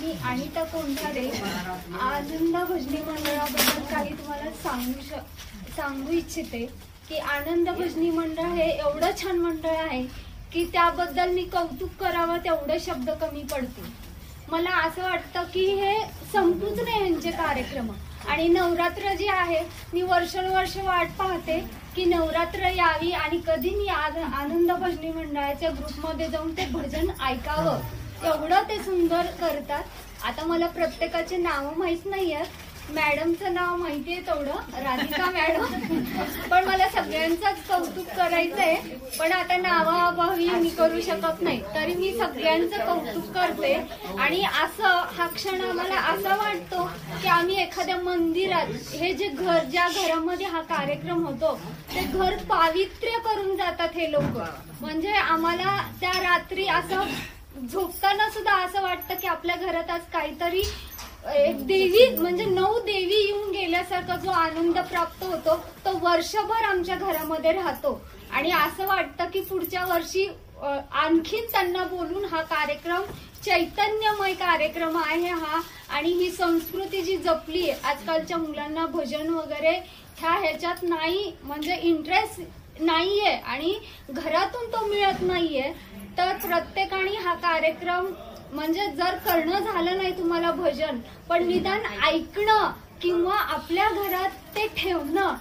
मी अनिता कोंढारे आनंद भजनी मंडळाबद्दल काही तुम्हाला सांगू इच्छिते की आनंद भजनी मंडळ हे एवढं छान मंडळ आहे की त्याबद्दल मी कौतुक करावं तेवढे शब्द कमी पडतील। मला असं वाटतं की हे संपूच नये यांचे कार्यक्रम। आणि नवरात्र जी आहे मी वर्षानुवर्ष वाट पाहते की नवरात्र यावी आणि कधी मी आनंद भजनी मंडळाच्या ग्रुपमध्ये जाऊन ते भजन ऐकावं, एवढं ते सुंदर करतात। आता मला प्रत्येकाचे नाव माहित नाहीयेत, मॅडमचं नाव माहितीये तेवढं, राधिका मॅडम, पण मला सगळ्यांचंच कौतुक करायचंय, पण आता नावाअभावी मी करू शकत नाही, तरी मी सगळ्यांचं कौतुक करते। आणि असं हा क्षण आम्हाला असा वाटतो की आम्ही एखाद्या मंदिरात, हे जे घर, ज्या घरामध्ये हा कार्यक्रम होतो ते घर पावित्र्य करून जातात हे लोक। म्हणजे आम्हाला त्या रात्री असं झोपताना सुद्धा असं वाटतं की आपल्या घरात आज काहीतरी एक देवी, म्हणजे 9 देवी येऊन गेल्यासारखा जो आनंद प्राप्त होतो तो वर्षभर आमच्या घरामध्ये राहतो। आणि असं वाटतं की पुढच्या वर्षी आणखीन त्यांना बोलून हा कार्यक्रम चैतन्यमय कार्यक्रम आहे हा, आणि ही संस्कृती जी जपली आजकालच्या मुलांना भजन वगैरे ह्याच्यात नाही, म्हणजे इंटरेस्ट नाहीये आणि घरातून तो मिळत नाहीये, तर प्रत्येकाने हा कार्यक्रम, म्हणजे जर करणं झालं नाही तुम्हाला भजन, पण निदान ऐकणं किंवा आपल्या घरात ते ठेवणं,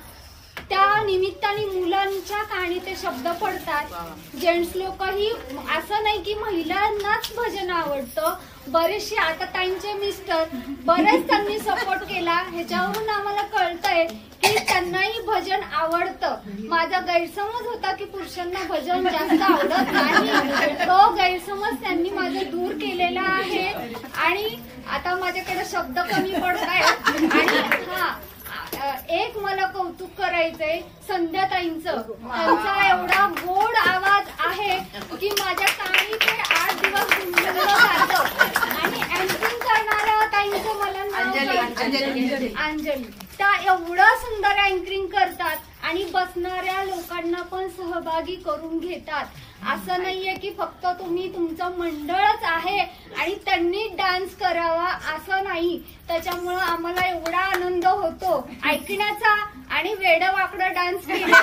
त्या निमित्ताने मुलांच्या कानी ते शब्द पडतात। जेंट्स लोकही, असं नाही की महिलांनाच भजन आवडतं, बरेचसे आता ताईंचे मिस्टर बरेच त्यांनी सपोर्ट केला, ह्याच्यावरून आम्हाला कळतंय की त्यांनाही भजन आवडतं। माझा गैरसमज होता की पुरुषांना भजन जास्त आवडत नाही, तो गैरसमज त्यांनी माझा दूर केलेला आहे। आणि आता माझ्याकडे शब्द कमी पडतायत। आणि एक मला कौतुक करायचंय संध्याताईंचं, त्यांचा एवढा गोड आवाज आहे की माझ्या कानी ते 8 दिवस गुंजलं जातं। आणि अँकरिंग करणाऱ्या ताईंचं मला नाव अंजली, त्या एवढं सुंदर अँकरिंग करतात आणि बसणाऱ्या लोकांना पण सहभागी करून घेतात। असं नाहीये की फक्त तुम्ही, तुमचं मंडळच आहे आणि त्यांनी डान्स करावा असं नाही। त्याच्यामुळं आम्हाला एवढा आनंद होतो ऐकण्याचा आणि वेडवाकडं डान्स केला,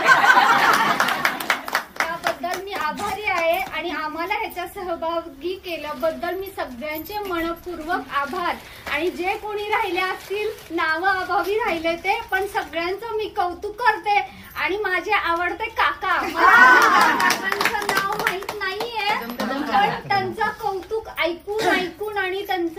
त्याबद्दल मी आभारी आहे। आणि आम्हाला ह्याच्या सहभागी केल्याबद्दल मी सगळ्यांचे मनपूर्वक आभार। आणि जे कोणी राहिले असतील, नावं अभावी राहिले ते, पण सगळ्यांचं मी कौतुक करते। आणि माझे आवडते काका, काकांचं नाव माहित नाहीये, पण त्यांचं कौतुक ऐकून आणि त्यांचं